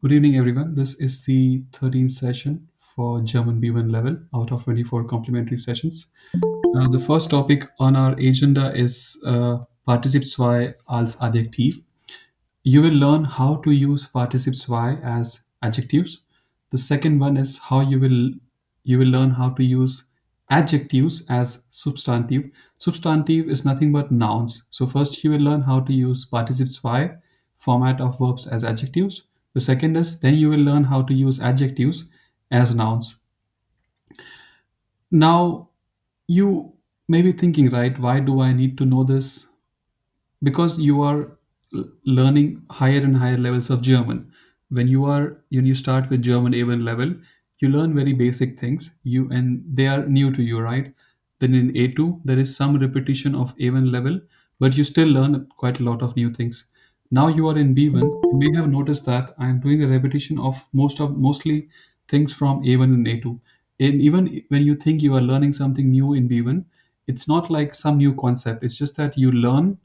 Good evening, everyone. This is the 13th session for German B1 level out of 24 complementary sessions. The first topic on our agenda is Partizip II als Adjektiv. You will learn how to use Partizip II as adjectives. The second one is how you will learn how to use adjectives as substantive. Substantive is nothing but nouns. So first you will learn how to use Partizip II format of verbs as adjectives. The second is then you will learn how to use adjectives as nouns. Now you may be thinking, right, why do I need to know this? Because you are learning higher and higher levels of German. When you start with German A1 level, you learn very basic things. And they are new to you, right? Then in A2 there is some repetition of A1 level, but you still learn quite a lot of new things. Now you are in B1. You may have noticed that I am doing a repetition of mostly things from A1 and A2. And even when you think you are learning something new in B1, it's not like some new concept. It's just that you learn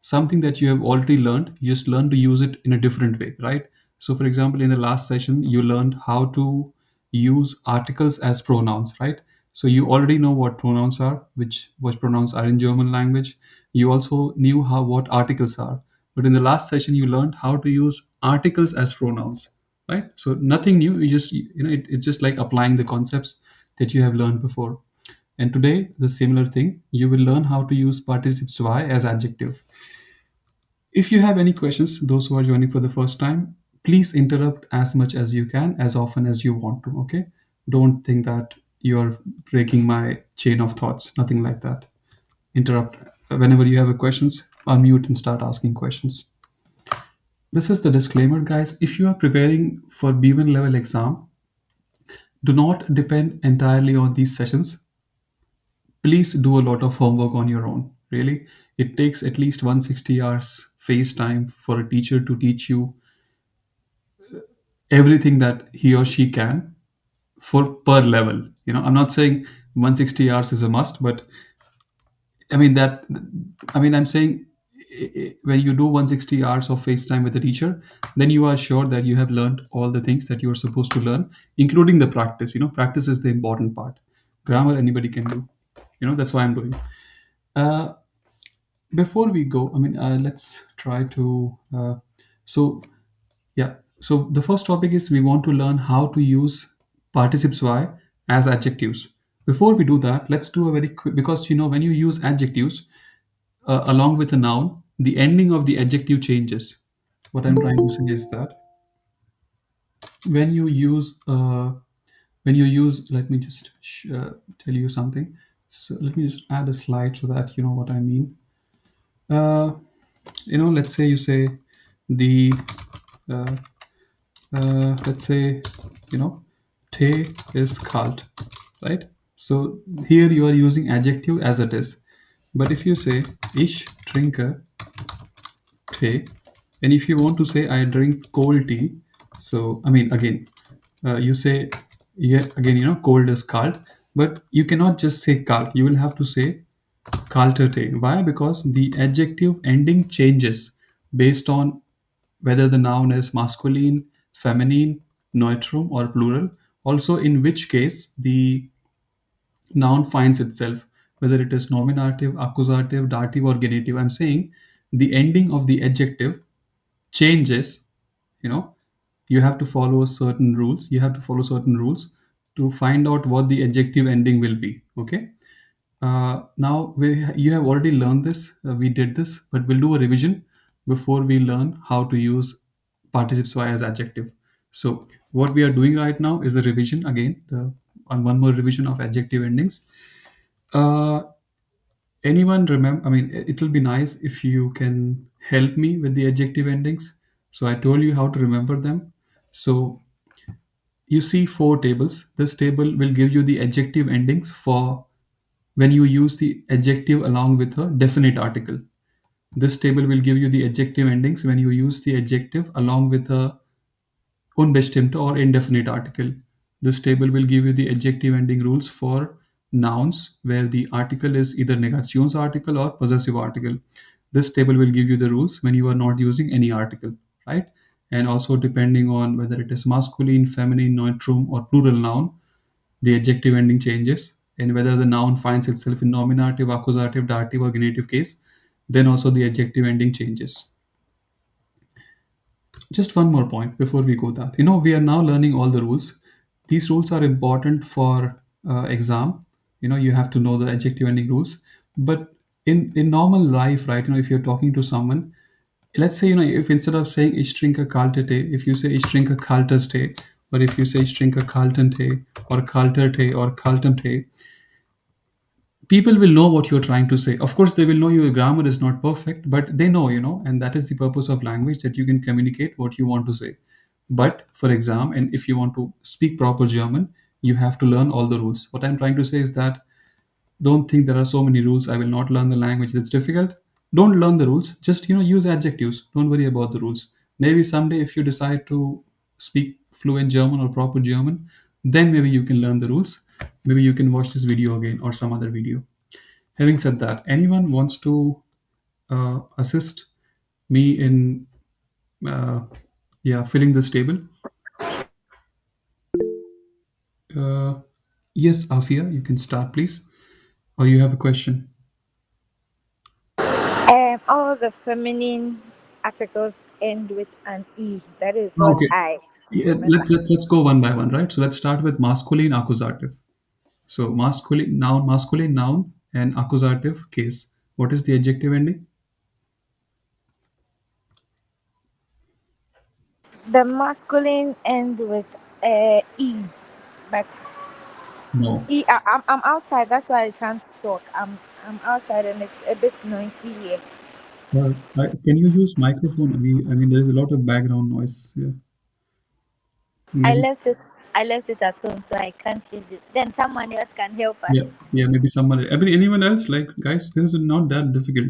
something that you have already learned. You just learn to use it in a different way, right? So for example, in the last session you learned how to use articles as pronouns, right? So you already know what pronouns are, which pronouns are in German language. You also knew how what articles are, but in the last session you learned how to use articles as pronouns, right? So nothing new. It's just like applying the concepts that you have learned before. And today the similar thing, you will learn how to use participle zwei as adjective. If you have any questions, those who are joining for the first time, please interrupt as much as you can, as often as you want to. Okay? Don't think that you're breaking my chain of thoughts. Nothing like that. Interrupt whenever you have a questions. Unmute and start asking questions. This is the disclaimer, guys. If you are preparing for B1 level exam, do not depend entirely on these sessions. Please do a lot of homework on your own. Really, it takes at least 160 hours face time for a teacher to teach you everything that he or she can for per level. I'm not saying 160 hours is a must, but I mean that I'm saying when you do 160 hours of FaceTime with a teacher, then you are sure that you have learned all the things that you're supposed to learn, including the practice. Practice is the important part. Grammar anybody can do. That's why I'm doing. Uh, Before we go, let's try to. So Yeah. So the first topic is we want to learn how to use participes y as adjectives. Before we do that, let's do a very quick, because when you use adjectives along with a noun, the ending of the adjective changes. What I'm trying to say is that when you use let me just tell you something. So let me just add a slide so that you know what I mean. Uh, let's say you say the uh, let's say you know te is kalt, right? So here you are using adjective as it is. But if you say ich trinke te, and if you want to say I drink cold tea, so again, you say, yeah, again, cold is kalt, but you cannot just say kalt. You will have to say kalter te. Why? Because the adjective ending changes based on whether the noun is masculine, feminine, neutrum, or plural. Also, in which case the noun finds itself, whether it is nominative, accusative, dative, or genitive. I'm saying the ending of the adjective changes. You know, you have to follow certain rules. You have to follow certain rules to find out what the adjective ending will be. Okay. Now you have already learned this. We did this, but we'll do a revision before we learn how to use participes y as adjective. So what we are doing right now is a revision again, the on one more revision of adjective endings. Uh, Anyone remember? It will be nice if you can help me with the adjective endings. So I told you how to remember them. So you see four tables. This table will give you the adjective endings for when you use the adjective along with a definite article. This table will give you the adjective endings when you use the adjective along with a unbestimmte or indefinite article. This table will give you the adjective ending rules for nouns where the article is either negationsartikel or possessive article. This table will give you the rules when you are not using any article, right? and also depending on whether it is masculine, feminine, neutrum, or plural noun, the adjective ending changes, and whether the noun finds itself in nominative, accusative, dative, or genitive case, then also the adjective ending changes. Just one more point before we go that. We are now learning all the rules. These rules are important for exam. You have to know the adjective ending rules. But in normal life, right? If you're talking to someone, let's say, if instead of saying ich trinke kalte Tee, if you say ich trinke kaltes Tee, or if you say ich trinke kalten Tee, or kalter Tee, or kaltem Tee, people will know what you're trying to say. Of course, they will know your grammar is not perfect, but they know, and that is the purpose of language, that you can communicate what you want to say. But for exam, and if you want to speak proper German, you have to learn all the rules. What I'm trying to say is that don't think there are so many rules. I will not learn the language. It's difficult. Don't learn the rules. Just use adjectives. Don't worry about the rules. Maybe someday, if you decide to speak fluent German or proper German, then maybe you can learn the rules. Maybe you can watch this video again or some other video. Having said that, anyone wants to assist me in uh, yeah, filling this table? Uh, yes, Afia, you can start, please. Or you have a question? All the feminine articles end with an E. That is what Okay. I Yeah, remember. let's go one by one, right? So let's start with masculine accusative. So masculine noun, and accusative case. What is the adjective ending? The masculine end with E, but No. I'm outside. That's why I can't talk. I'm outside and it's a bit noisy here. Can you use microphone? I mean, there is a lot of background noise. Yeah. I Maybe. left it. I left it at home, so I can't use it. Then someone else can help us. Yeah, yeah. Maybe someone. I mean, anyone else? Like, guys, this is not that difficult.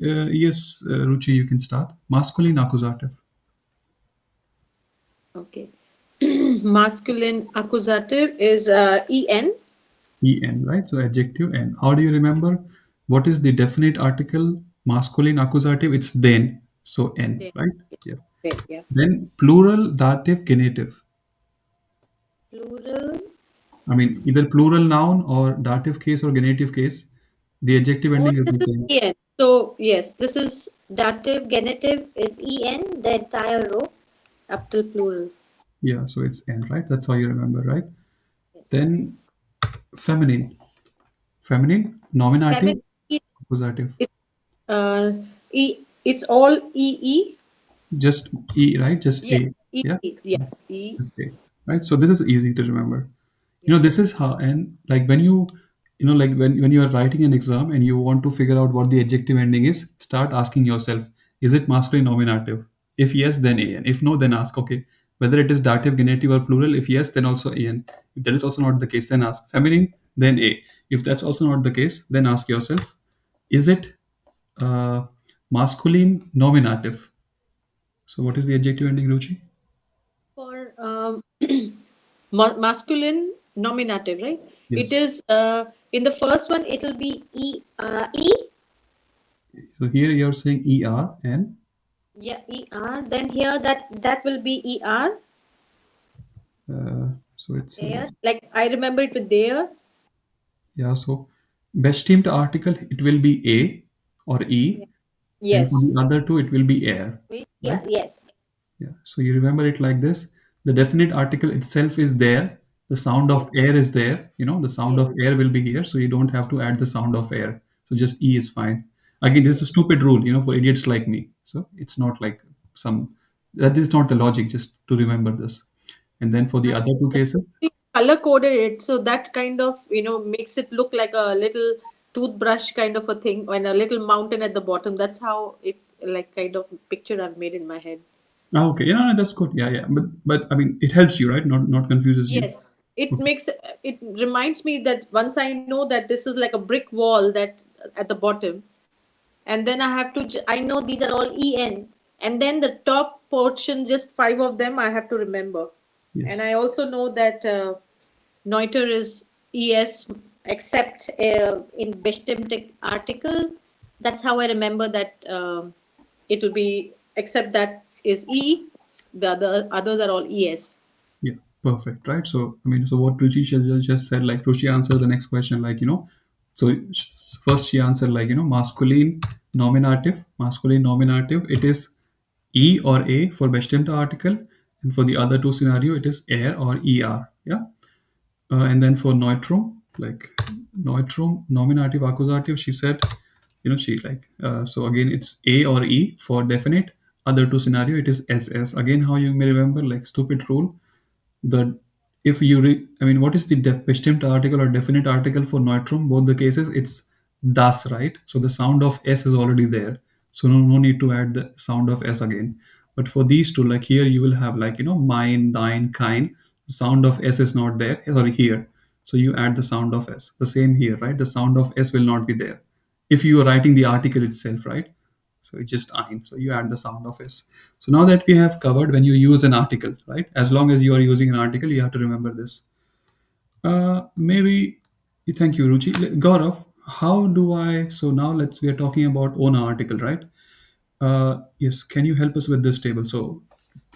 Yes, Ruchi, you can start. Masculine accusative. Okay. Masculine accusative is en. En, right? So adjective en. How do you remember? What is the definite article? Masculine accusative. It's then. So en, Then, right? Yeah. then, yeah. Then plural dative genitive. Plural. I mean, either plural noun or dative case or genitive case. The adjective Oh, ending is this the is same. en. So yes, this is dative. Genitive is en. The entire row up till plural. Yeah. So it's en, right? That's how you remember, right? Yes. Then feminine. Feminine nominative Feminine. Is accusative. uh, e. It's all e. Just e, right? Just Yeah. a. E. Yeah. Yeah. E. Just a. Right. So this is easy to remember. Yeah. This is how, and like when like when you are writing an exam and you want to figure out what the adjective ending is, start asking yourself, is it masculine nominative? If yes, then an. If no, then ask, okay, whether it is dative, genitive, or plural. If yes, then also an. If that is also not the case, then ask feminine, then a. If that's also not the case, then ask yourself, is it uh, masculine nominative? So what is the adjective ending, Ruchi? For masculine nominative, right? It Yes. is in the first one. It will be e. So here you're saying er, and Yeah, er. Then here that will be er. so it's There. Like I remember it with there. yeah. So best teamed article, it will be a or Yeah. e, and for Yes. the other two it will be air, Yeah. right? Yes. Yeah. So you remember it like this. The definite article itself is there. The sound Yes. of air is there. The sound Yes. of air will be here. So you don't have to add the sound of air. So just E is fine. Again, this is a Yes. stupid rule, for idiots like me. So it's not like some, that is not the logic, just to remember this. And then for the I other two cases, color coded it so that kind of makes it look like a little toothbrush kind of a thing and a little mountain at the bottom. That's how it like kind of picture I've made in my head. okay, yeah, no, that's good. Yeah, yeah. But I mean, it helps you, right? Not confuses you. Yes, it Okay. makes it reminds me that once I know that this is like a brick wall that at the bottom, and then I have to I know these are all en, and then the top portion, just five of them I have to remember, and Yes. I also know that neuter is es except in bestimmte article. That's how I remember that it will be except that is E. The other others are all ES. Yeah, perfect, right? So, I mean, so what Ruchi just said, like Ruchi answered the next question, like, so first she answered, like, masculine nominative, it is E or A for bestimmte article, and for the other two scenario, it is er or er, yeah. And then for neutrum, like neutrum, nominative, accusative, she said, she like, so again, it's A or E for definite. Other two scenario, it is SS. Again, how you may remember, like stupid rule, the if you I mean, what is the bestimmt article or definite article for neutrum? Both the cases, it's das, right? So the sound of S is already there. So no need to add the sound of S again. But for these two, like here, you will have like, mine, thine, kind. The sound of S is not there. Sorry, here. So you add the sound of S. The same here, right? The sound of S will not be there. If you are writing the article itself, right? So it's just ein. So you add the sound of s. So now that we have covered when you use an article, right? As long as you are using an article, you have to remember this. Maybe, thank you, Ruchi. Gaurav, how do I? So now we are talking about own article, right? Yes, can you help us with this table? So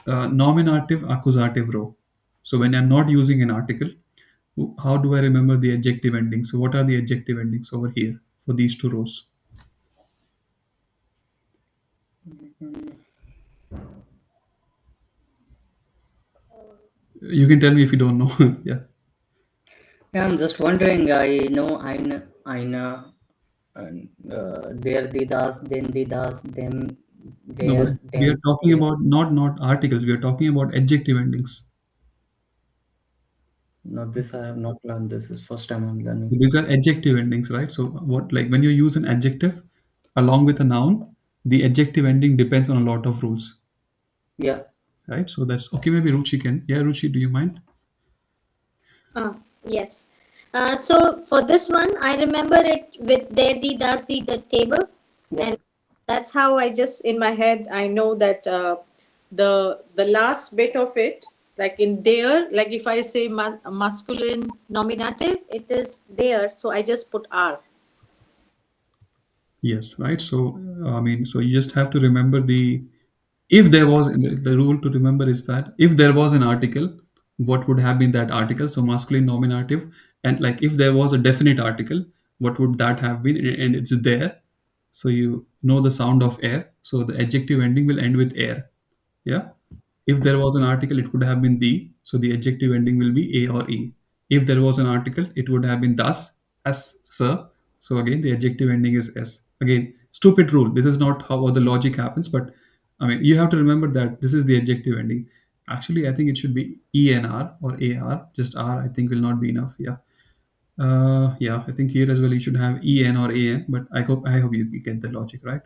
nominative, accusative row. So when I'm not using an article, how do I remember the adjective endings? So what are the adjective endings over here for these two rows? You can tell me if you don't know. Yeah. Yeah, I'm just wondering. I know eine, and there the das, then the das, them, No, but there, we are them, talking there. about not articles. We are talking about adjective endings. No, this I have not learned. This is first time I'm So learning. these are adjective endings, right? So what, like when you use an adjective along with a noun, the adjective ending depends on a lot of rules, Yeah, right? So that's okay. Maybe Ruchi can. Yeah, Ruchi, do you mind? Yes. So for this one, I remember it with there the does the table, yeah, and that's how I just in my head I know that the last bit of it, like in there, like if I say masculine nominative, it is there, so I just put R. Yes, right. So I mean, so you just have to remember the if there was the rule to remember is that if there was an article, what would have been that article? So masculine nominative, and like if there was a definite article, what would that have been? And it's there, so you know the sound of air. So the adjective ending will end with air. Yeah. If there was an article, it would have been the. So the adjective ending will be a or e. If there was an article, it would have been thus, as, sir. So again, the adjective ending is s. Again, stupid rule. This is not how the logic happens, but I mean, you have to remember that this is the adjective ending. Actually, I think it should be ENR or AR. Just R, I think, will not be enough. Yeah. Yeah, I think here as well you should have EN or AN, but I hope you get the logic right.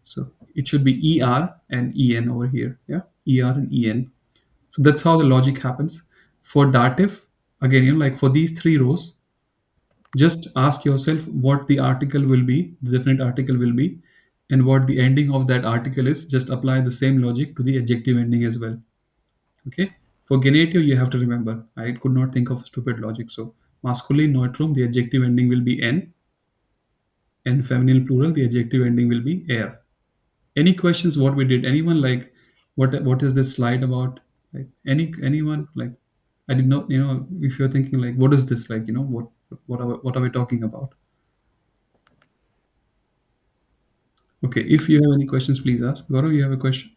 So it should be ER and EN over here. Yeah, ER and EN. So that's how the logic happens. For dative, again, like for these three rows, just ask yourself what the article will be, the definite article will be, and what the ending of that article is. Just apply the same logic to the adjective ending as well. Okay. For genitive, you have to remember. I could not think of stupid logic. So masculine neutrum, the adjective ending will be n, and feminine plural, the adjective ending will be air. Any questions? What we did? Anyone like what is this slide about? Like anyone like I did not. If you're thinking like what is this like? What are we talking about? Okay. If you have any questions, please ask. Gaurav, you have a question?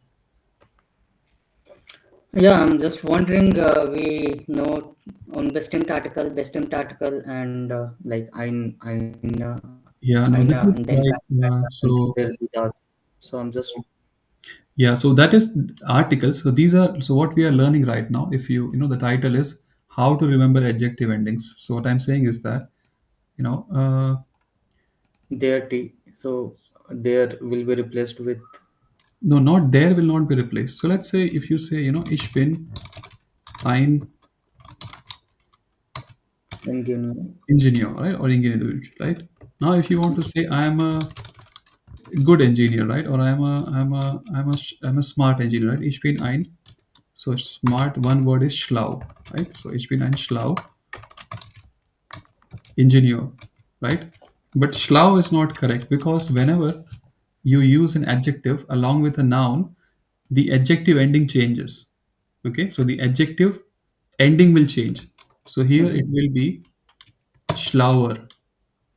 yeah. I'm just wondering. We know on bestimmt article, and like Yeah. No, eine, this and is then like and so. there it does. So I'm just Yeah, so that is articles. So these are so what we are learning right now. If the title is how to remember adjective endings. So what I'm saying is that you know there. So there will be replaced with no, not there will not be replaced. So let's say if you say ich bin ein engineer. engineer, right, or engineer, right. Now if you want to say I am a good engineer, right, or I'm a smart engineer, right. Ich bin ein, so smart, one word is schlau, right. So ich bin ein schlau engineer, right? But schlau is not correct because whenever you use an adjective along with a noun, the adjective ending changes. Okay, so the adjective ending will change. So here it Mhm. will be schlauer.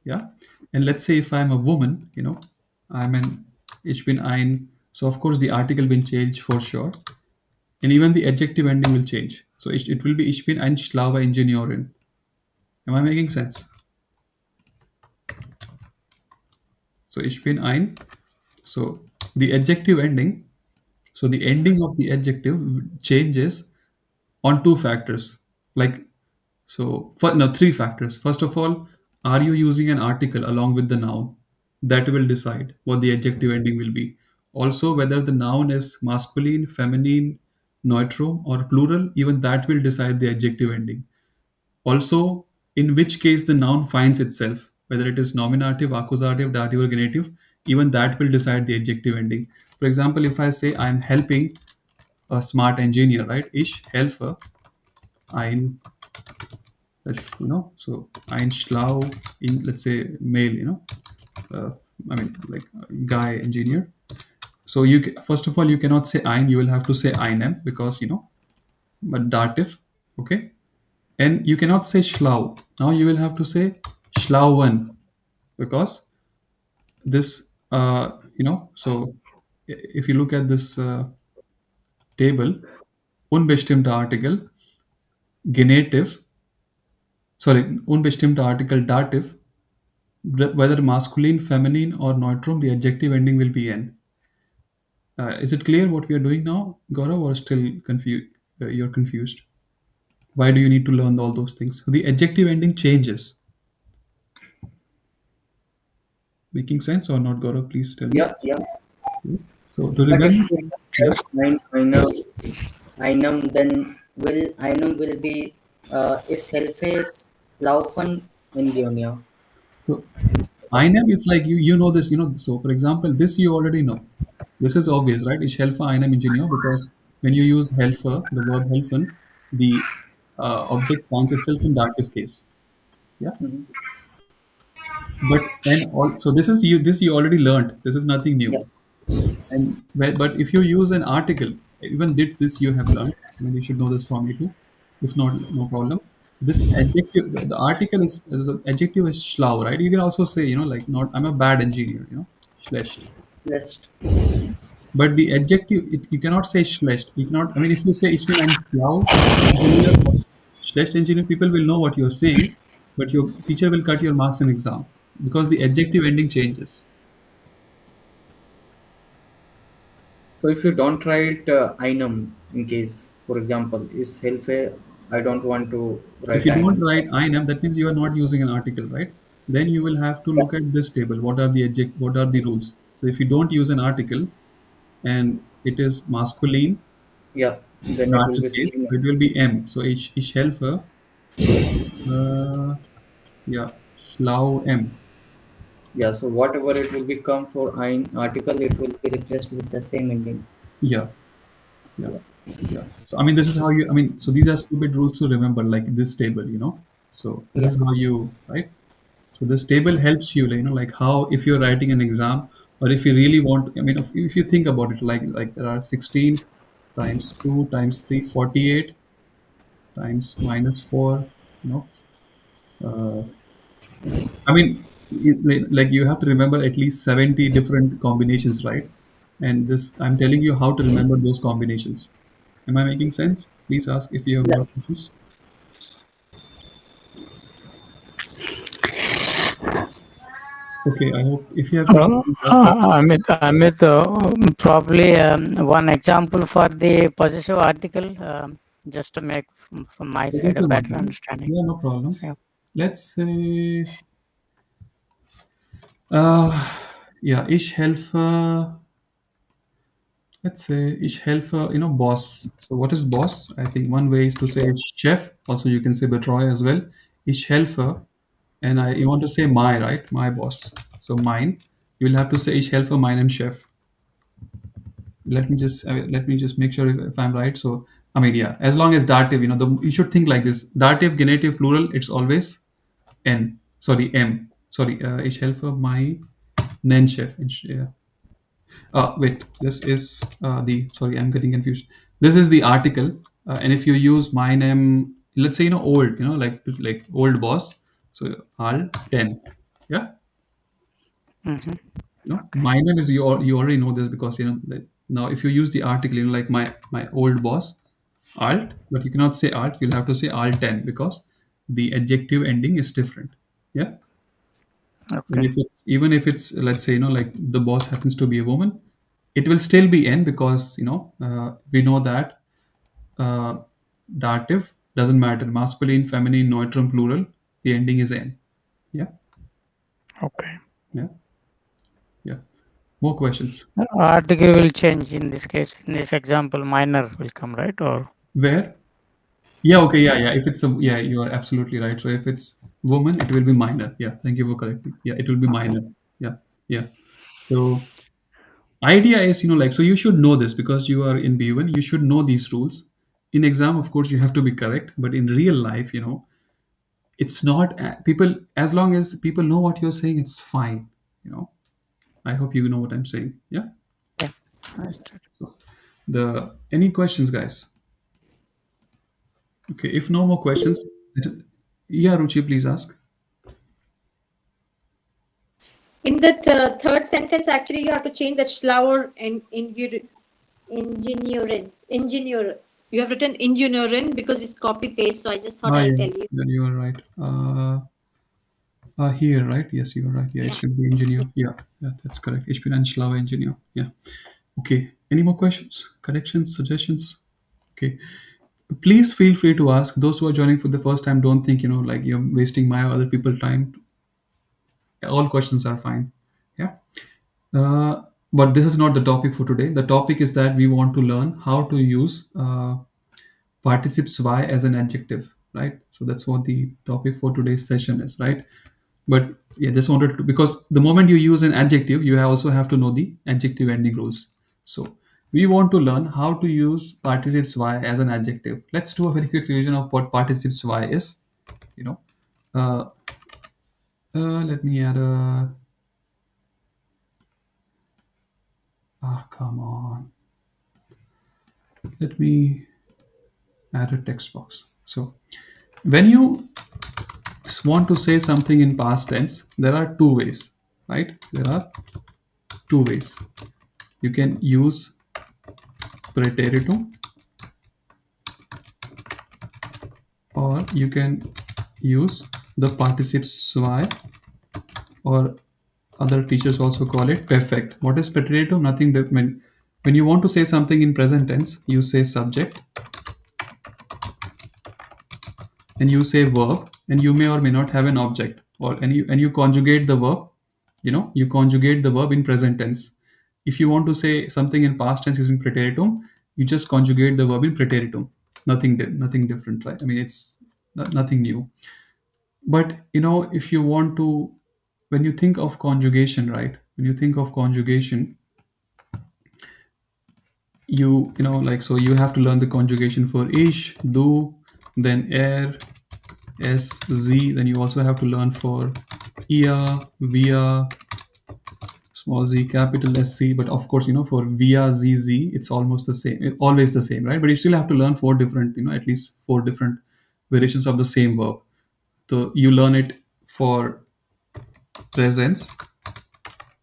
Yeah, and let's say if I'm a woman, I'm an ich bin ein. So of course the article will change for sure, and even the adjective ending will change. So it will be ich bin ein schlauer Ingenieurin. Am I making sense? So ich bin ein. So the adjective ending. So the ending of the adjective changes on two factors. Like so, for, no, three factors. First of all, are you using an article along with the noun? That will decide what the adjective ending will be. Also, whether the noun is masculine, feminine, neutrum, or plural, even that will decide the adjective ending. Also, in which case the noun finds itself, whether it is nominative, accusative, dative, or genitive, even that will decide the adjective ending. For example, if I say I'm helping a smart engineer, right? Ich helfe ein, let's, so ein schlau, in, let's say, male, uh, I mean, like guy engineer. So first of all, you cannot say ein, you will have to say einem because, but dative, okay? And you cannot say schlau. Now you will have to say schlauen because this, so if you look at this table, unbestimmter Artikel, Genitive, sorry, unbestimmter Artikel Dative, whether masculine, feminine, or neutrum, the adjective ending will be n. Is it clear what we are doing now, Gaurav, or still confused? You're confused. Why do you need to learn all those things? So the adjective ending changes. Making sense or not, Gaurav? Please tell me. Yeah, yeah. So to But if remember, we yeah. have Einum will be is Helfes Laufen in Junior. So einem is like you know this, So for example, this you already know. This is obvious, right? Ich helfe einem Ingenieur because when you use helfer, the verb helfen, the object finds itself in dative case. Yeah. Mhm. So this you already learned. This is nothing new. Yeah, But if you use an article, even did this you have learned. I mean, you should know this from me too. If not, no problem. This adjective, the article is the adjective is schlau, right? You can also say, like not I'm a bad engineer, schlecht. list. But the adjective, you cannot say schlecht. You cannot. I mean, if you say ich bin ein schlau engineer or schlecht engineer, people will know what you're saying, but your teacher will cut your marks in exam because the adjective ending changes. So if you don't write Einum in case, for example, is Helfe, I don't want to If write you don't Einum. write INM, that means you are not using an article, right? Then you will have to Yeah, look at this table. What are the rules? So if you don't use an article and it is masculine, yeah. Then it will dative be case, seen. it will be M. So ich helfe, uh, yeah, schlau M. Yeah, so whatever it will become for ein article, it will be replaced with the same ending. Yeah, yeah, Yeah, yeah. So I mean, this is how you. I mean, so these are stupid rules to remember, like this table. So this yeah, is how you right. So this table helps you, like how if you're writing an exam or if you really want, I mean, if you think about it, like there are 16 times 2 times 3, 48 times minus 4, you know, uh, I mean, like you have to remember at least 70 different combinations, right? And this, I'm telling you how to remember those combinations. Am I making sense? Please ask if you have yeah. more questions. Okay, I hope if you have questions, please ask. Probably one example for the possessive article, just to make from my side a Possessive better article. understanding. Yeah, no problem. Yeah. Let's say, uh, yeah, ich helfe, let's say, ich helfe, boss. So what is boss? I think one way is to say chef. Also, you can say Betreuer as well. Ich helfe, and you want to say my, right? My boss. So mine. You will have to say ich helfe meinem Chef. Let me just make sure if I'm right. So I mean, yeah, as long as dative, you should think like this: dative, genitive, plural. It's always n. Sorry, m. Sorry, ich helfe meinen Chef. Yeah. Wait, this is the, sorry, I'm getting confused. This is the article, and if you use my name, let's say, old, like old boss, so Al 10, yeah. Mm-hmm. Okay. My name is, you already know this, because that now if you use the article, like my old boss, alt, but you cannot say alt, you'll have to say alt 10, because the adjective ending is different, yeah. And Okay. even if it's, let's say, like the boss happens to be a woman, it will still be n, because we know that uh, dative doesn't matter, masculine, feminine, neutrum, plural, the ending is n, yeah. Okay. Yeah, yeah. More questions? Article will change in this case. In this example, minor will come, right? Or Where? Yeah, okay, yeah, yeah. If it's a, yeah, you are absolutely right. So if it's woman, it will be minor. Yeah, thank you for correcting. Yeah, it will be okay. minor. Yeah, yeah. So idea is, like, so you should know this, because you are in B1. You should know these rules. In exam, of course, you have to be correct, but in real life, it's not people. As long as people know what you're saying, it's fine. You know. I hope you know what I'm saying. Yeah. Yeah. Understood. So the any questions, guys? Okay. If no more questions, yeah, Ruchi, please ask. In that third sentence, actually, you have to change that schlauer and engineer. You have written engineering because it's copy paste. So I just thought Ah, I'll yeah, tell you. yeah, you are right. Here, right? Yes, you are right. Yeah, it Yeah. should be engineer. Yeah, yeah, that's correct. Ich bin ein schlauer engineer. Yeah. Okay. Any more questions, corrections, suggestions? Okay. Please feel free to ask. Those who are joining for the first time, don't think, like you're wasting my or other people time. All questions are fine. Yeah. But this is not the topic for today. The topic is that we want to learn how to use participes y as an adjective, right? So that's what the topic for today's session is, right? But yeah, just wanted to, because the moment you use an adjective, you also have to know the adjective ending rules. So we want to learn how to use participes y as an adjective. Let's do a very quick revision of what participes y is. You know, uh, let me add a. Ah, come on. Let me add a text box. So when you want to say something in past tense, there are two ways, right? There are two ways. You can use preteritum, or you can use the participes y, or other teachers also call it perfect. What is preteritum? Nothing that when you want to say something in present tense, you say subject, and you say verb, and you may or may not have an object, or and you conjugate the verb. You conjugate the verb in present tense. If you want to say something in past tense using preteritum, you just conjugate the verb in preteritum. Nothing different, right? I mean, it's nothing new. But if you want to, when you think of conjugation, right? When you think of conjugation, like, so you have to learn the conjugation for ish, do, then er, s, z. Then you also have to learn for ia, via, small z, capital SC. But of course, for via, zz, it's almost the same, always the same, right? But you still have to learn four different, at least four different variations of the same verb. So you learn it for presence,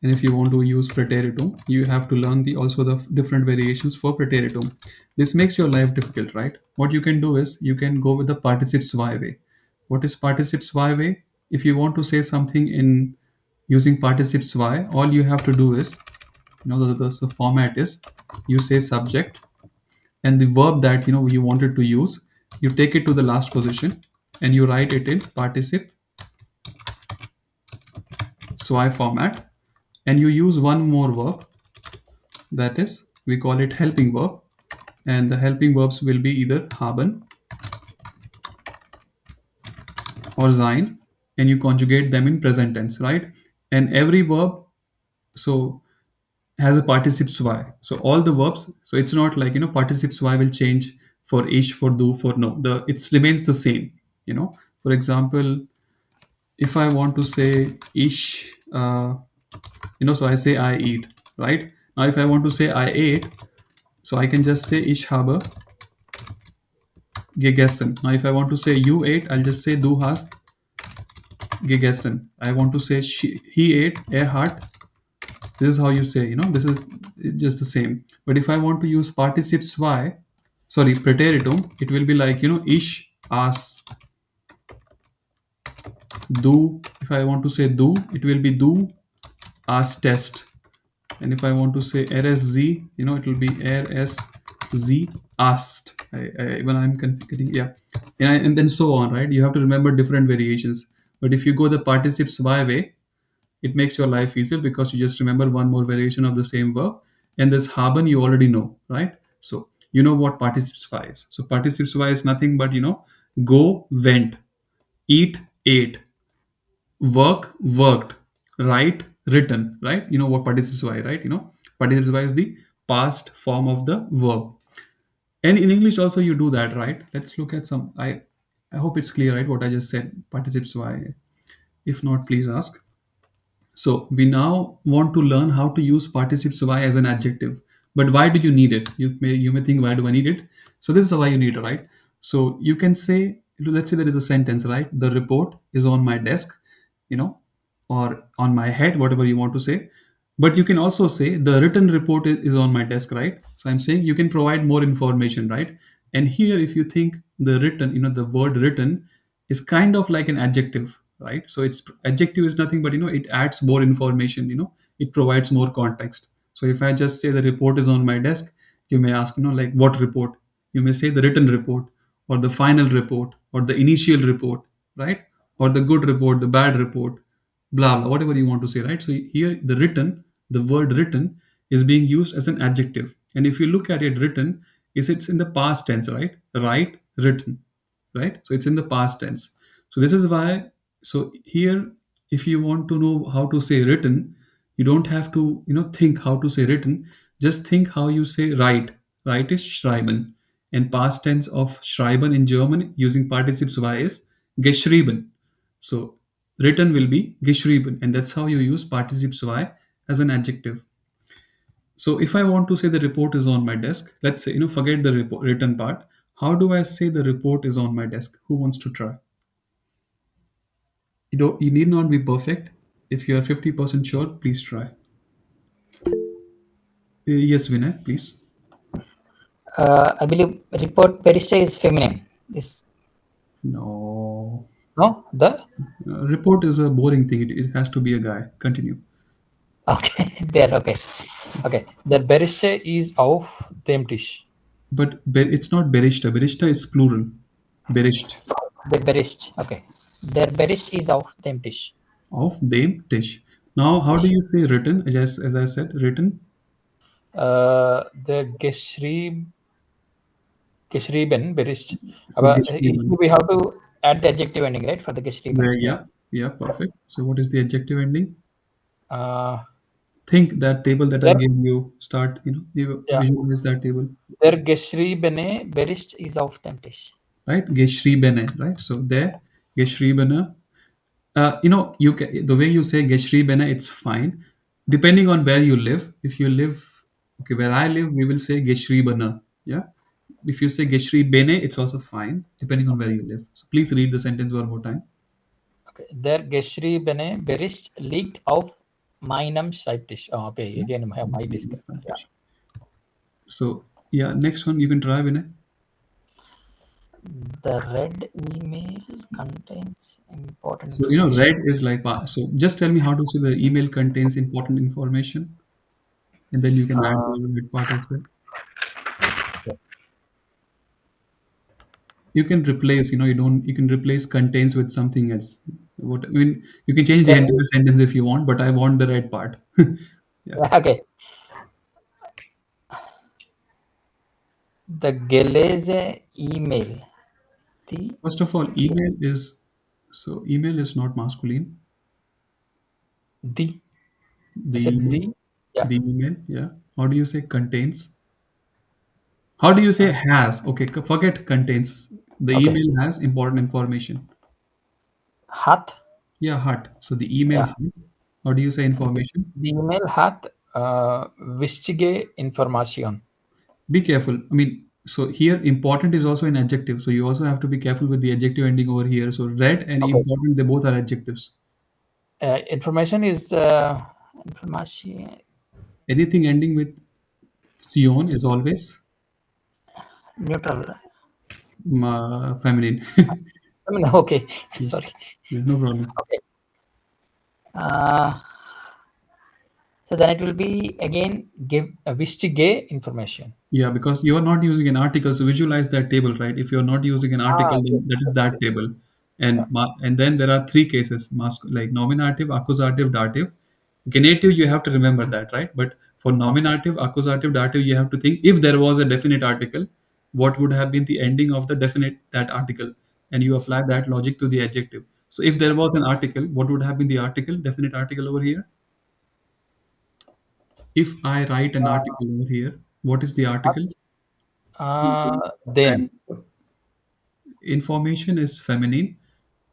and if you want to use preteritum, you have to learn also the different variations for preteritum. This makes your life difficult, right? What you can do is you can go with the participes y way. What is participes y way? If you want to say something in using participes y, all you have to do is, the format is, you say subject, and the verb that you wanted to use, you take it to the last position, and you write it in participe y format, and you use one more verb, that is, we call it helping verb, and the helping verbs will be either haben or sein, and you conjugate them in present tense, right? And every verb so has a participes y. So all the verbs, so it's not like participes y will change for ish, for do, for no. It remains the same. For example, if I want to say ish, so I say I eat, right? Now, if I want to say I ate, so I can just say ich habe gegessen. Now, if I want to say you ate, I'll just say du hast gegessen. I want to say he ate, er hat. This is how you say, this is just the same. But if I want to use participe zwei, sorry, preteritum, it will be like, ich, as, du. If I want to say du, it will be du, as, test. And if I want to say RSZ, it will be RSZ, asked. When I'm configuring, yeah. And then so on, right? You have to remember different variations. But if you go the participe zwei way, it makes your life easier because you just remember one more variation of the same verb. And this haben you already know, right? So you know what participe zwei is. So participe zwei is nothing but, go, went, eat, ate, work, worked, write, written, right? You know what participe zwei, right? Participe zwei is the past form of the verb. And in English also you do that, right? Let's look at some. I hope it's clear, right? What I just said, participe zwei. If not, please ask. So we now want to learn how to use participe zwei as an adjective. But why do you need it? You may think, why do I need it? So this is why you need it, right? So you can say, let's say there is a sentence, right? The report is on my desk, or on my head, whatever you want to say. But you can also say the written report is on my desk, right? So I'm saying you can provide more information, right? And here, if you think the written, the word written is kind of like an adjective, right? So it's adjective is nothing but it adds more information, it provides more context. So if I just say the report is on my desk, you may ask, like what report? You may say the written report, or the final report, or the initial report, right? Or the good report, the bad report, blah blah, whatever you want to say, right? So here the word written is being used as an adjective. And if you look at it, written it's in the past tense, right? Write, written, right? So it's in the past tense. So this is why, so here, if you want to know how to say written, you don't have to think how to say written. Just think how you say write. Write is schreiben, and past tense of schreiben in German using participe zwei is geschrieben. So written will be geschrieben, and that's how you use participe zwei as an adjective. So if I want to say the report is on my desk, let's say, forget the written part. How do I say the report is on my desk? Who wants to try? You need not be perfect. If you are 50% sure, please try. Yes, Vinay, please. I believe report barista is feminine. Is No. no the Report is a boring thing. It has to be a guy. Continue. okay there okay. Der Berichte ist auf dem Tisch. But it's not berishta. Berishta is plural. Berisht. Der Bericht. Okay. Der Bericht ist auf dem Tisch. Of dem Tisch. Now, how do you say written? As I said, written. Der geschrieben Bericht. Aber geschrieben. we have to add the adjective ending, right, for the geschrieben. Yeah, perfect. So what is the adjective ending? Uh, Think that table that I There- gave you. Start, you Yeah. visualize that table. Der geschriebene Bericht ist auf dem Tisch. Right? Geschriebene, right? So there, geschriebene. The way you say geschriebene, it's fine. Depending on where you live. If you live, okay, where I live, we will say geschriebene. Yeah. If you say geschriebene, it's also fine, depending on where you live. So please read the sentence one more time. Okay. Der geschriebene Bericht liegt auf meinem Schreibtisch. Oh, okay, again, I have my desk. Yeah. So yeah, next one you can try, Vinay. The red email contains important. So red is like so. Just tell me how to say the email contains important information, and then you can add the red part of it. You can replace, you can replace contains with something else. You can change the entire sentence if you want, but I want the red part. Okay. The gelese email. First of all, email is not masculine. The The said email, Yeah. the email, yeah. How do you say contains? How do you say has? Okay, forget contains. The Okay. email has important information. hat. Yeah, hat. So the email. Yeah. Hat. How do you say information? The email hat wichtige Information. Be careful. I mean, so here important is also an adjective. So you also have to be careful with the adjective ending over here. So red and Okay. important, they both are adjectives. Information is information Anything ending with sion is always neutral. feminine. I mean, okay. Yeah, Sorry. yeah, no problem. Okay. So then it will be again give wichtige Information. Yeah, because you are not using an article, so visualize that table, right? If you're not using an article, Yes, then that is yes, that yes. table. Yeah. And then there are three cases, like nominative, accusative, dative. Genitive, you have to remember that, right? But for Okay. nominative, accusative, dative, you have to think if there was a definite article, what would have been the ending of the definite that article, and you apply that logic to the adjective. So if there was an article, what would have been the article, definite article over here? If I write an article over here, what is the article? Then Information is feminine,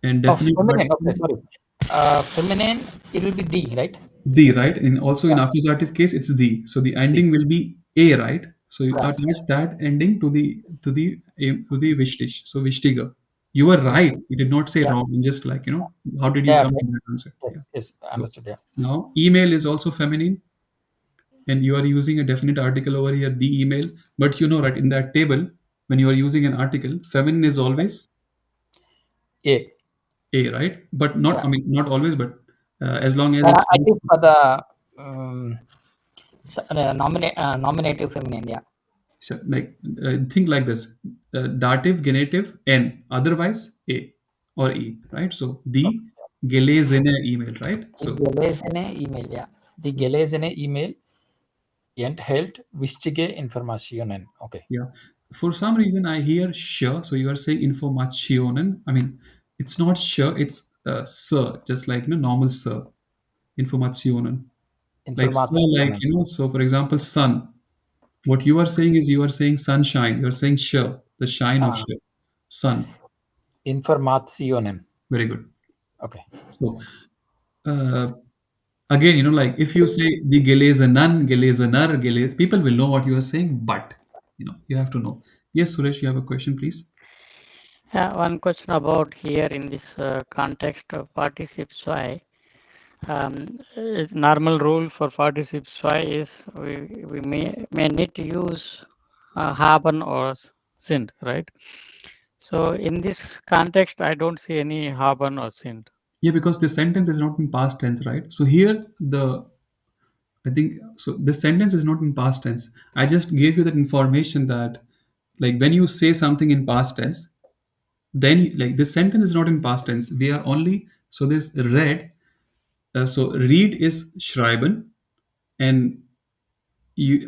and oh, definite feminine. Okay, article sorry. Feminine. It will be the, right? the, right? In also in Yeah. accusative case, it's the. So the The. ending will be a, right? So you Yeah. attach that ending to the wichtig. So wichtiger. You were Which, right. You did not say yeah. wrong. Just like how did you Yeah. come Okay. to that answer? Yeah. Yes. Yes. So Understood. Yeah. now email is also feminine, and you are using a definite article over here, the email. But right, in that table, when you are using an article, feminine is always A. a, right? But not, Yeah. I mean, not always, but as long as it's I think for the nominative feminine. Yeah. so, like think like this: dative, genitive, n. Otherwise, a or e, right? So the gelesene email, right? Die So gelesene E-Mail, ja. Die gelesene E-Mail enthält wichtige Informationen. Okay. yeah, for some reason I hear sure. So you are saying informationen. I mean, it's not sure. It's sir, just like normal sir. Informationen, like sir, like Informationen. So for example, sun. What you are saying is you are saying sunshine. You are saying sure, the shine of Ah, sure, sun. Informationen. Very good. Okay. So uh, again, like if you say the gelezenan, gelezenar, people will know what you are saying, but you have to know. Yes, Suresh, you have a question, please. Yeah, one question about here in this context of participes why. Normal rule for participes why is we may need to use haben or sind, right? So in this context, I don't see any haben or sind. Yeah, because the sentence is not in past tense, right? So here I think so. The sentence is not in past tense. I just gave you that information that, like, when you say something in past tense, then like this sentence is not in past tense. We are only so this read. So read is schreiben, and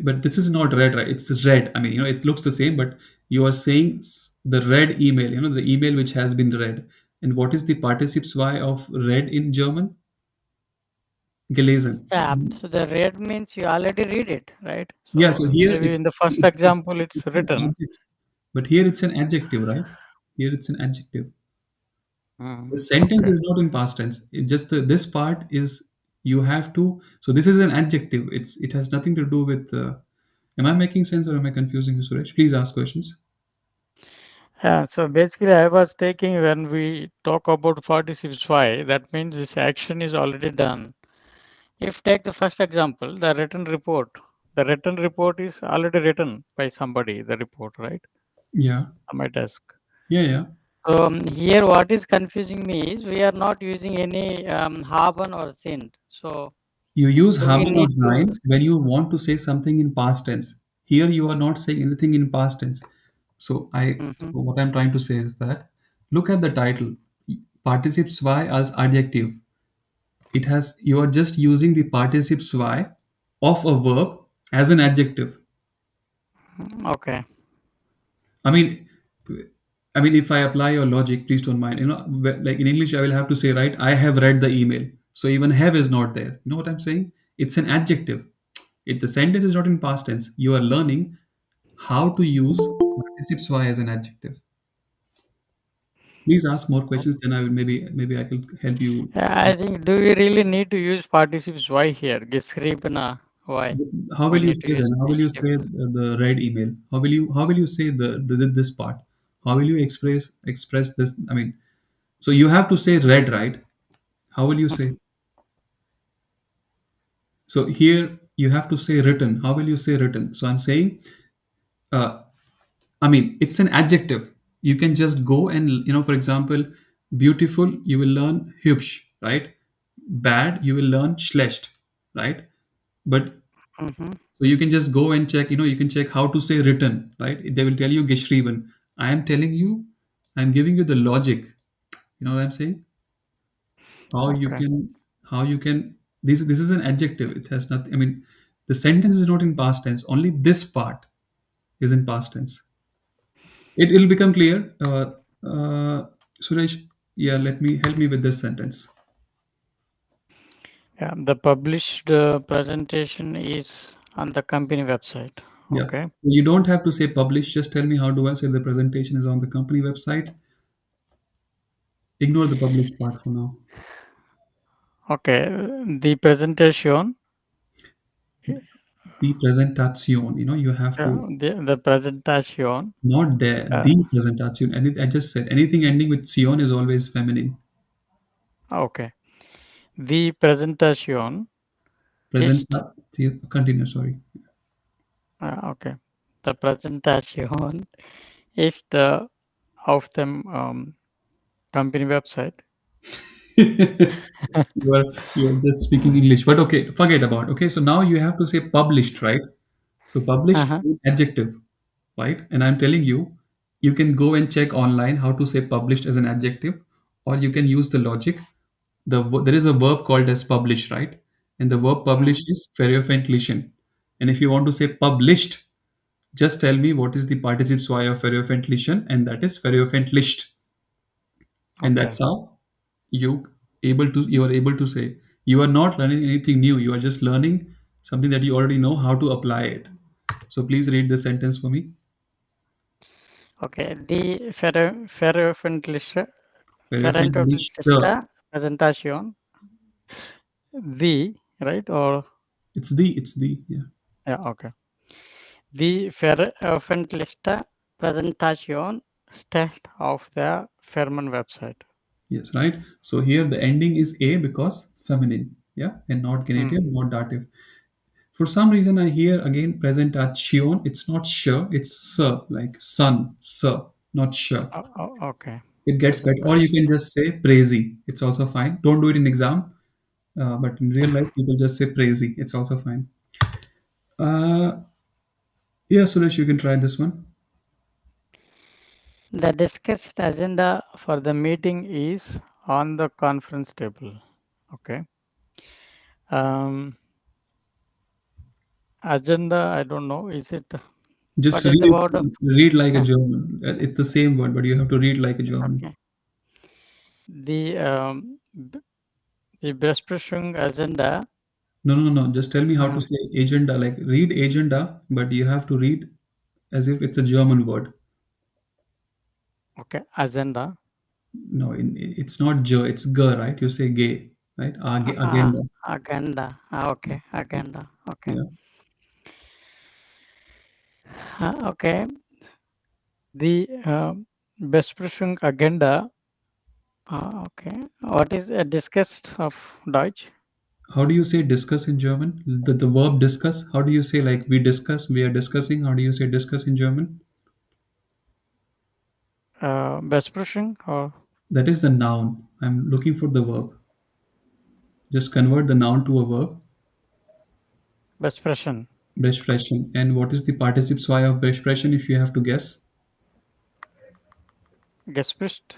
but this is not read, right? It's read. I mean, it looks the same, but you are saying the read email. The email which has been read. And what is the participes y of read in German? Gelesen. Yeah, so the read means you already read it, right? Yeah. So So here maybe in the first example, it's it's an written. adjective. But here it's an adjective, right? Here it's an adjective. The sentence Okay. is not in past tense. It just this part is you have to. So this is an adjective. It has nothing to do with. Am I making sense or am I confusing you, Suresh? Please ask questions. Yeah, so basically, I was taking when we talk about participes why, that means this action is already done. If take the first example, the written report is already written by somebody, the report, right? Yeah. On my desk. Yeah. Yeah. So here, what is confusing me is we are not using any haben or sind. So You use do we haben or need to? sein when you want to say something in past tense. Here you are not saying anything in past tense. So Mhm. what I'm trying to say is that look at the title. Participes y as adjective. It has You are just using the participes y of a verb as an adjective. Okay. I mean, if I apply your logic, please don't mind. Like in English, I will have to say, right, I have read the email. So even have is not there. You know what I'm saying? It's an adjective. If the sentence is not in past tense, you are learning how to use participes y as an adjective. Please ask more questions, then I will maybe I could help you. I think do we really need to use participes why here? Geschriebene Why How we will you need to say use then? How will you adjective? say the red email? How will you say this part? How will you express this? I mean, so you have to say red, right? How will you say? Mhm. So here you have to say written. How will you say written? So I'm saying, uh, I mean, it's an adjective. You can just go and, for example, beautiful, you will learn hübsch, right? Bad, you will learn schlecht, right? But Mhm. so you can just go and check, you can check how to say written, right? They will tell you geschrieben. I am telling you, I'm giving you the logic. You know what I'm saying? How you Okay. can, how you can, this is an adjective. It has nothing, I mean, the sentence is not in past tense. Only this part is in past tense. It will become clear. Suresh, yeah, help me with this sentence. Yeah, the published presentation is on the company website. Yeah. Okay. You don't have to say publish. Just tell me how do I say the presentation is on the company website. Ignore the published part for now. Okay. The presentation, The presentation, you have to, the presentation. not there, Uh, the presentation. And I just said anything ending with sion is always feminine. okay. The presentation is Presentation, continue, sorry. okay. The presentation is the of the company website. You are just speaking English, but okay, forget about. Okay, so now you have to say published, right? So published Uh-huh. is an adjective, right? And I'm telling you, you can go and check online how to say published as an adjective, or you can use the logic. There is a verb called as publish, right? And the verb publish Mhm. is veröffentlichen. And if you want to say published, just tell me what is the participle zwei of veröffentlichen, and that is veröffentlicht. And Okay. that's how you are able to say. You are not learning anything new. You are just learning something that you already know how to apply it. So please read this sentence for me. Okay. The veröffentlichte Veröffentlichte. Präsentation, the, right? Or, It's the, yeah. yeah, okay. The veröffentlichte Präsentation steht auf der Firmenwebsite. Yes, right. So here the ending is a because feminine, yeah, and not genitive, Mm. not dative. For some reason, I hear again presentation. It's not sh, it's s, like sun, s, not sh. Okay. It gets better. Or you can Presentation. just say praisey. It's also fine. Don't do it in exam, but in real life, people just say praisey. It's also fine. Uh, yeah, Suresh, you can try this one. The discussed agenda for the meeting is on the conference table. Okay. Um, agenda, I don't know. Is it, Just what is the word? read like a German. It's the same word, but you have to read like a German. Okay. The the Besprechung agenda. No, no, no. Just tell me how to uh, say agenda. Like read agenda, but you have to read as if it's a German word. okay, agenda. No, it's not J, it's G, right? You say gay, right? Agenda. Agenda. Okay, agenda. Okay. Yeah. Okay. The Besprechung agenda. Okay. What is discussed of Deutsch? How do you say discuss in German? The verb discuss. How do you say like we discuss, we are discussing? How do you say discuss in German? Besprechung or That is the noun. I'm looking for the verb. Just convert the noun to a verb. Besprechen. Besprechen. And what is the participle zwei of besprechen if you have to guess? Gespricht.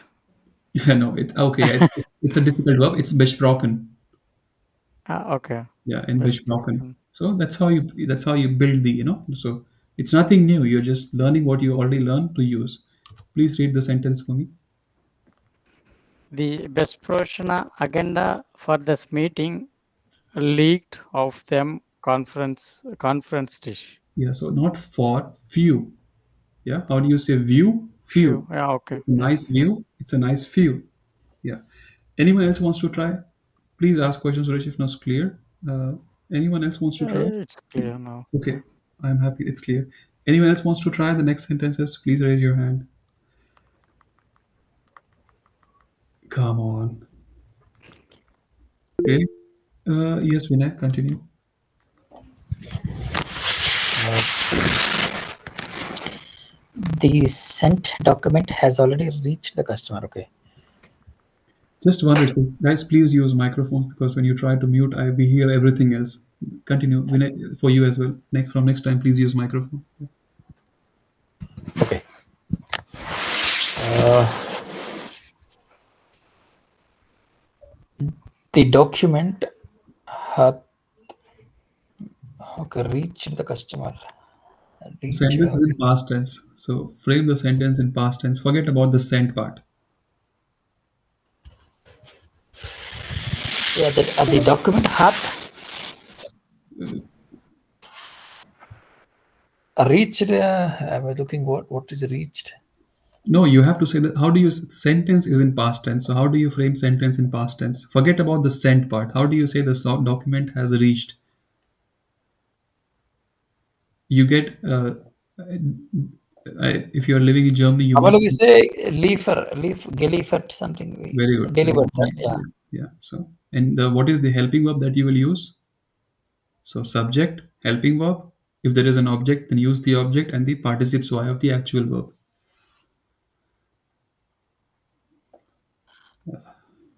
Yeah, no, okay. Yeah, it's a difficult verb. It's besprochen. Okay. Yeah, and besprochen. Besprochen. So that's how you build the. So it's nothing new. You're just learning what you already learned to use. Please read the sentence for me. The Besprochene agenda for this meeting leaked of them conference dish. Yeah, so not for few. Yeah, how do you say view? Few. Few. Yeah, okay. It's a Yeah, nice few. view. It's a nice few. Yeah. Anyone else wants to try? Please ask questions, Suresh, if not clear. Anyone else wants to try? It's clear now. Okay, I'm happy it's clear. Anyone else wants to try the next sentences? Please raise your hand. Come on. Really? Yes, Vinay, continue. The sent document has already reached the customer. Okay. Just one request, guys. Please use microphones because when you try to mute, we hear everything else. Continue, Vinay, for you as well. Next time, please use microphone. Okay. Uh, the document hath reached the customer. The Reach. sentence is in past tense, so frame the sentence in past tense. Forget about the sent part. Yeah, the document hath reached. I was looking what is reached. No, you have to say that. How do you sentence is in past tense? So how do you frame sentence in past tense? Forget about the sent part. How do you say the document has reached? You get if you are living in Germany, you How must. will we say geliefert something? Very good. Very Delivered, good. right? Yeah. Yeah. So, and what is the helping verb that you will use? So, subject, helping verb. If there is an object, then use the object and the participle y of the actual verb.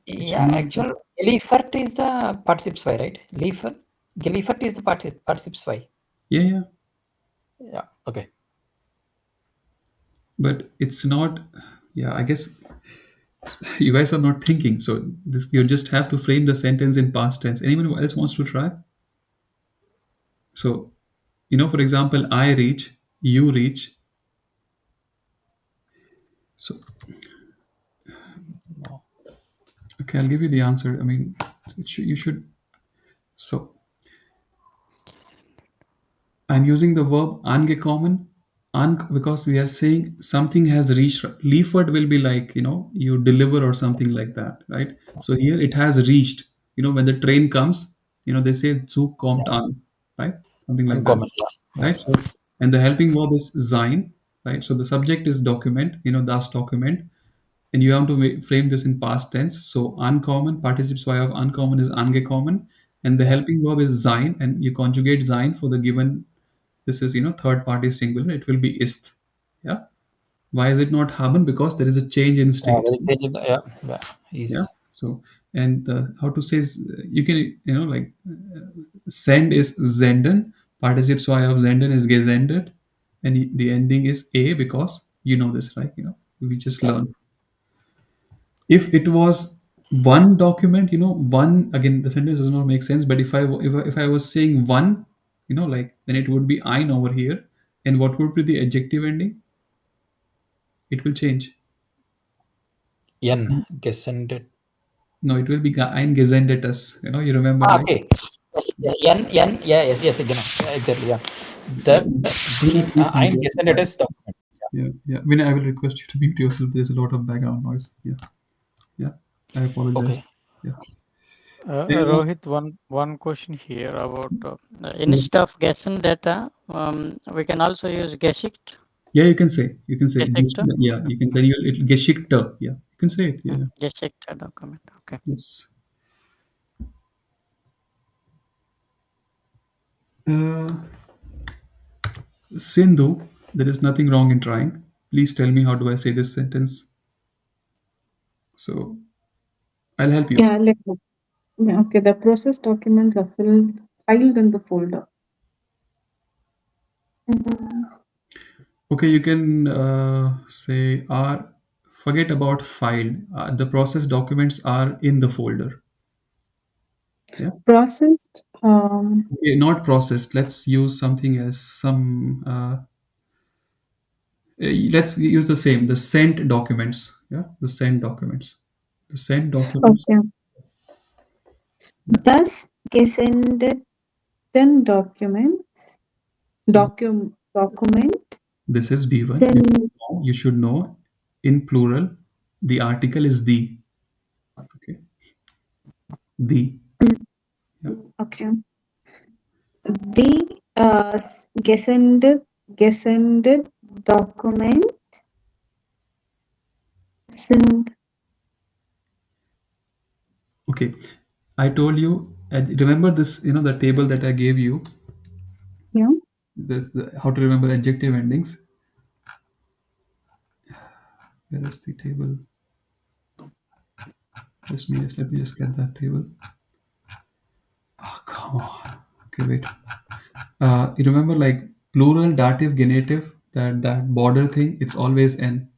It's Yeah, not. actual geliefert is the participle y, right? Geliefert is the participle y. Yeah, yeah. Yeah. Okay. But it's not. Yeah, I guess you guys are not thinking. So this you just have to frame the sentence in past tense. Anyone else wants to try? So, for example, I reach, you reach. So, No. okay, I'll give you the answer. I mean, you should. So, I'm using the verb angekommen, because we are saying something has reached. Liefert will be like, you deliver or something like that, right? So here it has reached. When the train comes, they say Zug kommt Yeah. an, right? Something like that, Uncommon. Yeah. right? So, and the helping verb is sein, right? So the subject is document, das document, and you have to frame this in past tense. So uncommon, participles y of uncommon is angekommen, and the Yeah. helping verb is sein, and you conjugate sein for the given. This is third party singular. It will be ist. Yeah. Why is it not haben? Because there is a change in Yeah. state. Very strange. Yeah. Yeah. Yeah. Is. So, and how to say you can like send is senden. Participles y of senden is gesendet, and the ending is a because this, right? We just Yeah. learned. If it was one document, one, again the sentence does not make sense. But if I was saying one, like, then it would be ein over here, and what would be the adjective ending? It will change. N. Gesendet. No, it will be eingesendetes. You remember, right? Okay. Yes. N. Yeah. Yes. Yes. Again. Yeah, exactly. Yeah. Vinay, The please mute ein yourself. gesendetes document. Yeah, yeah. Vinay, I will request you to mute yourself. There's a lot of background noise. Yeah, yeah. I Okay. apologize. Yeah. Rohit, one question here about Yes. instead of guessing data, we can also use Geschicht. Yeah, you can say. You can say. Geschichte? Yeah, you can say. It geschickter. Yeah, you can say it. Yeah. Geschichte document. Okay. Yes. Uh, Sindhu, there is nothing wrong in trying. Please tell me how do I say this sentence. So I'll help you. Yeah, yeah, okay. The process documents are filed in the folder. Okay, you can say are. Forget about filed. The process documents are in the folder. Yeah. Processed. Okay, not processed. Let's use something as some. Let's use the same. The sent documents. Yeah, the sent documents. The sent documents. Okay. Thus, gesendeten documents. Document. This is B1. Send. You should know in plural, the article is the. Okay. The. Yeah. Okay. the gesendet Dokument sind. Okay, I told you. Remember this, the table that I gave you. Ja. How to remember adjective endings. Where is the table? Let me just get that table. Oh, come on. Okay, wait. You remember like plural, dative, genitive, that border thing? It's always n,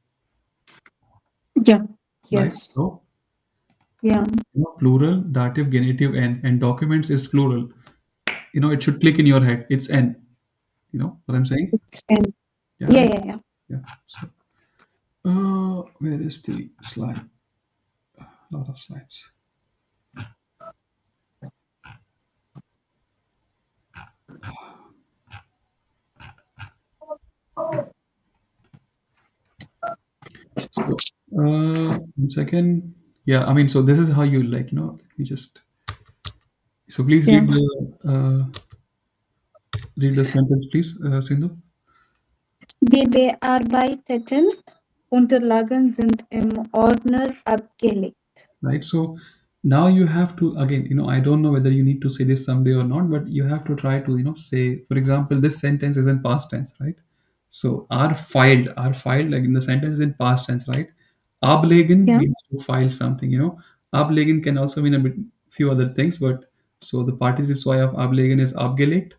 Ja. right? Yes. So Ja. plural, dative, genitive, n, and documents is plural. It should click in your head. It's n. You know what I'm saying? It's N. Yeah, Yeah, right. yeah, yeah. Yeah. So, where is the slide? A lot of slides. So, 1 second. Yeah, I mean, so this is how you like, let me just. So please Yeah. read the sentence, please, Sindhu. Die bearbeiteten Unterlagen sind im Ordner abgelegt. Right. So now you have to again, I don't know whether you need to say this someday or not, but you have to try to, say, for example, this sentence is in past tense, right? So are filed, like in the sentence is in past tense, right? Ablegen Yeah. means to file something, Ablegen can also mean a bit few other things, but so the participle y of ablegen is abgelegt,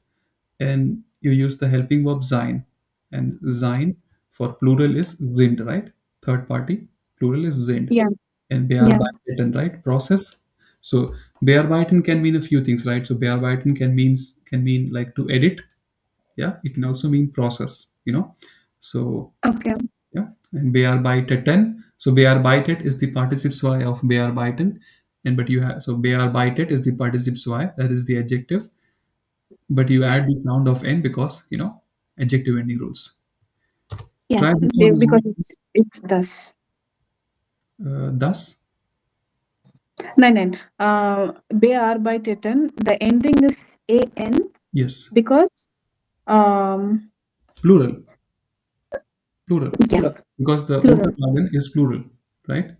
and you use the helping verb sein, and sein for plural is sind, right? Third party plural is sind, Yeah. and Yeah. bearbeiten, right? Process. So bearbeiten can mean a few things, right? So bearbeiten can mean like to edit. Yeah, it can also mean process. So Okay. yeah, and bearbeiteten. So bearbeitet is the participle y of bearbeiten, and but you have so bearbeitet is the participle y, that is the adjective, but you add the sound of n because adjective ending rules. Yeah. Try this one as Because well. it's das. Thus, Nein. Bearbeiteten, the ending is an yes, because plural, yeah, because the plural. Unterlagen is plural, right?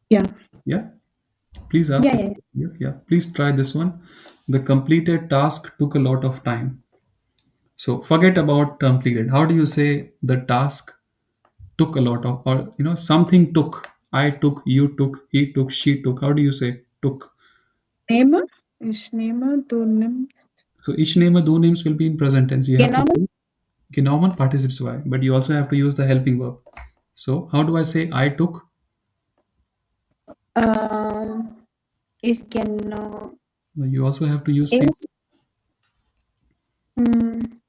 Yeah. Yeah. Please ask Yeah, if yeah. yeah. Please try this one. The completed task took a lot of time. So forget about completed. How do you say the task took a lot of, or something took? I took, you took, he took, she took. How do you say took? Nehme, ich nehme, du nimmst. So ich nehme, du nimmst will be in present tense. You have to Genommen, say genommen participes y, but you also have to use the helping verb. So how do I say I took? ich genau, You also have to use the ist, mm,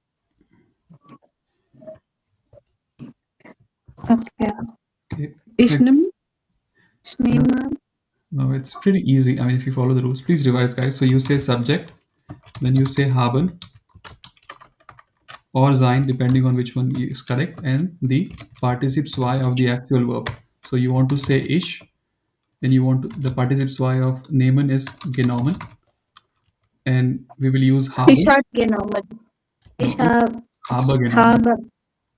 okay. okay. Ich nehme, ich No, nehme, no, it's pretty easy. I mean, if you follow the rules, please revise, guys. So you say subject, then you say haben or sein, depending on which one is correct, and the participes y of the actual verb. So you want to say ish, then you want the participes y of nehmen is genommen, and we will use ich haben. habe genommen. No, Ich habe, habe ich genommen, habe,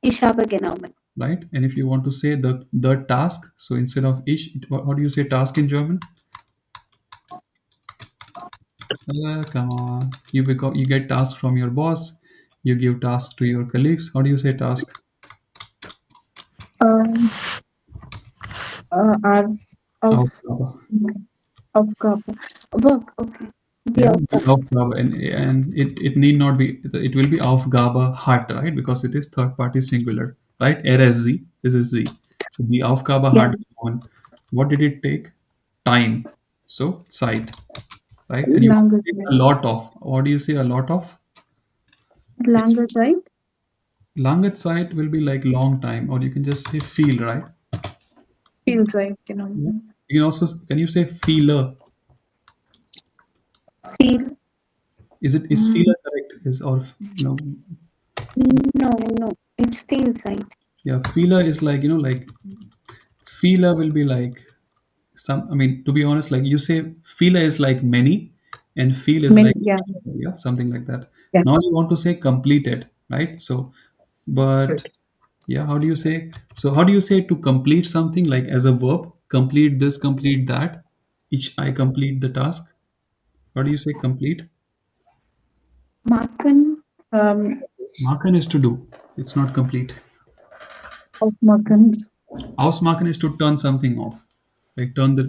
ich habe genommen. right? And if you want to say the task, so instead of ish, how do you say task in German? Come on, you get task from your boss, you give task to your colleagues. How do you say task? Ähm, Ar Aufgabe. Aufgabe. Work, okay. Die Yeah, the Aufgabe. Aufgabe, and it need not be. It will be Aufgabe hat, right? Because it is third party singular, right? Er ist sie. This is sie. So the Aufgabe Yeah. hat one. What did it take? Time. So Zeit, right? And you want to Lange take Zeit. a lot of. What do you say? A lot of. Lange Zeit. Lange Zeit will be like long time, or you can just say feel, right? Viel Zeit Yeah. genommen. You can also can you say feeler? Viel. Is feeler correct? Is or No. It's viel Zeit. yeah, feeler is like like feeler will be like some. I mean, to be honest, like you say feeler is like many, and feel is like, Yeah, yeah, something like that. yeah. Now you want to say completed, right? So, but yeah, how do you say? So, how do you say to complete something like as a verb? Complete this, complete that. Each I complete the task. How do you say complete? Marken, Marken is to do. It's not complete. ausmachen. Ausmarken is to turn something off, like turn the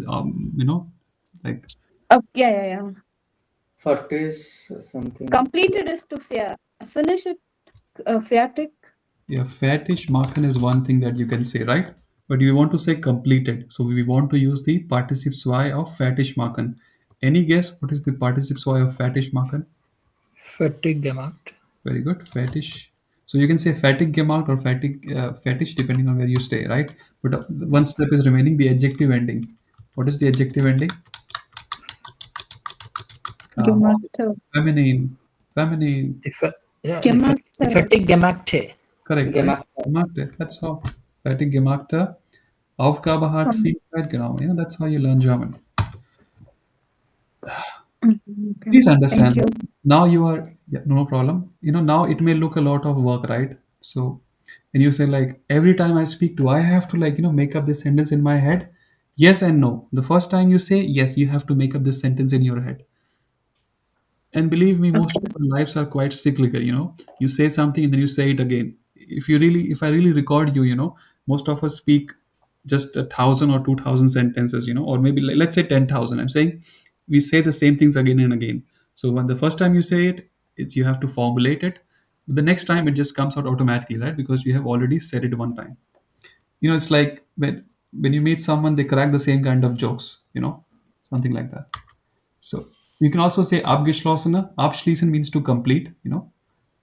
like Oh, yeah, yeah, yeah. Fertig something. Completed is to finish it. Fertig. yeah, fetish marken is one thing that you can say, right? But you want to say completed, so we want to use the participle y of fetish marken. Any guess what is the participle y of fetish marken? Fertig gemacht. Very good, fetish. So you can say fatigue gemacht or fetish depending on where you stay, right? But one step is remaining, the adjective ending. What is the adjective ending? Gemacht. Feminine. Feminine. Yeah, Gemacht. die Fertig gemachte. Correct, right? Gemacht. Gemachte. That's how. Fertig gemachte. Aufgabe hat Fähigkeit, genau. Yeah, that's how you learn German. Okay. Please Thank understand. you. Now you are, yeah, no problem. Now it may look a lot of work, right? So, and you say like, every time I speak, do I have to like, make up this sentence in my head? Yes and no. The first time you say yes, you have to make up this sentence in your head. And believe me, most of Okay. our lives are quite cyclical. You say something and then you say it again. If I really record you, most of us speak just 1,000 or 2,000 sentences, or maybe let's say 10,000. I'm saying we say the same things again and again. So when the first time you say it, you have to formulate it. The next time it just comes out automatically, right? Because you have already said it one time. It's like when you meet someone, they crack the same kind of jokes, something like that. So you can also say abgeschlossene. Abschließen means to complete. You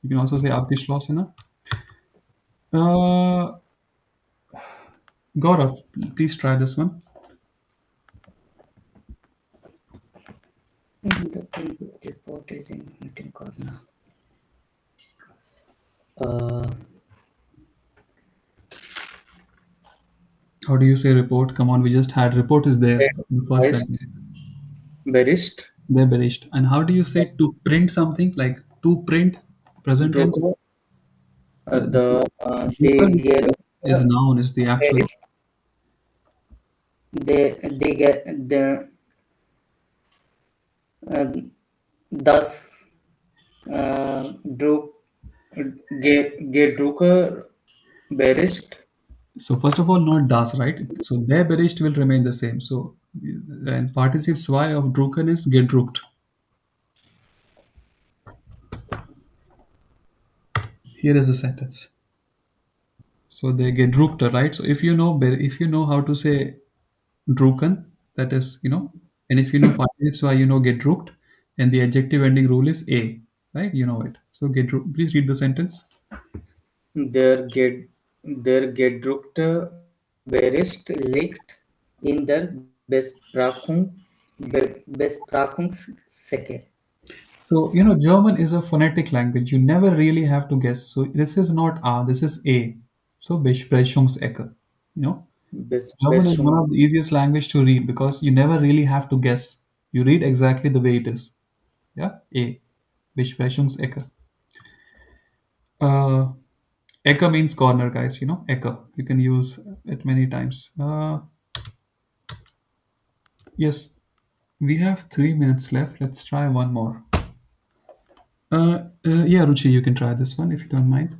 can also say abgeschlossene. Uh, Gaurav, please try this one. The report is in meeting corner. How do you say report? Come on, we just had report is there in the first Bericht. sentence. Bericht. There berished. And how do you say to print something like to print present tense? Drucker. They Drucker get is noun, is the actual. Bericht. They get the das Druck Drucker Bericht. So first of all, not das, right? So der Bericht will remain the same. So and participle y of drucken is gedruckt. Here is a sentence. So they get druckter, right? So if you know how to say drucken, that is, and if you know participle why get drucked, and the adjective ending rule is a, right? You know it. So please read the sentence. Der gedruckte Bericht liegt in der Besprechungssäcke. So German is a phonetic language. You never really have to guess. So this is not a, this is a. So Besprechungsecke. German is one Besprechung. of the easiest language to read because you never really have to guess. You read exactly the way it is. Yeah, a. Besprechungsecke. Uh, Ecke means corner, guys. Ecke. You can use it many times. Yes, we have 3 minutes left. Let's try one more. Yeah, Ruchi, you can try this one if you don't mind.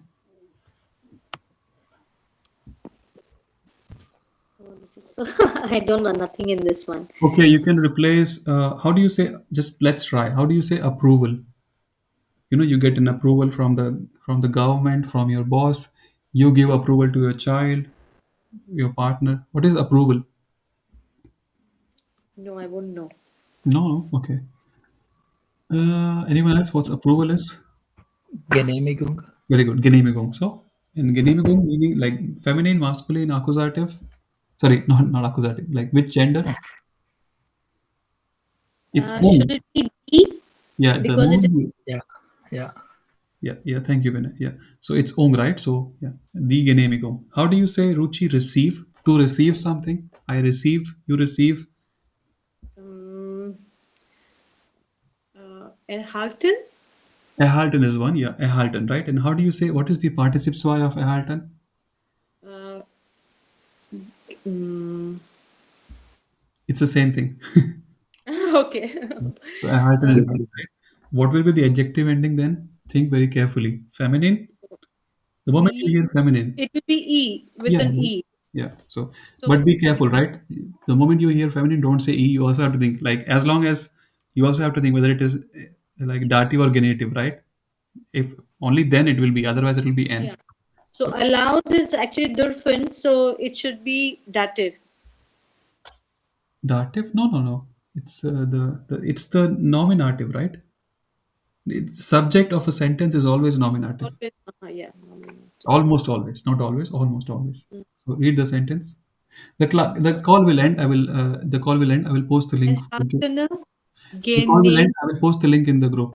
So I don't know nothing in this one. Okay, you can replace. How do you say? Just let's try. How do you say approval? You get an approval from the government, from your boss. You give approval to your child, your partner. What is approval? No, I won't know. No, no. Okay. Anyone else? What's approval is? Genehmigung. Very good. Genehmigung. So, in Genehmigung meaning like feminine, masculine, accusative. Sorry, not accusative. Like which gender? It's Should own. it be the? Yeah, the Because it is noun. Yeah, yeah. Yeah. Thank you, Vinay. Yeah. So it's ong, right? So yeah, the Genehmigung. How do you say Ruchi receive? To receive something? I receive. You receive. um, Erhalten? Erhalten is one, yeah, erhalten, right? And how do you say, what is the participle zwei of erhalten? Uh, mm, It's the same thing. okay. So erhalten Uh, is one, right? What will be the adjective ending then? Think very carefully. Feminine? The moment you E. hear feminine, It will be E with yeah, an E. yeah. So, So but be careful, right? The moment you hear feminine, don't say e. You also have to think, like, as long as you also have to think whether it is like dative or genitive, right? If only then it will be, otherwise it will be n. yeah. So So allows is actually dürfen, so it should be dative. dative? No, no, no. It's the it's the nominative, right? It's subject of a sentence is always nominative. Always, yeah. Nominative. Almost always, not always, almost always. Mm. So read the sentence. The call will end. I will the call will end. I will post the link. Erhaltene, The call will end. gene, I will post the link in the group.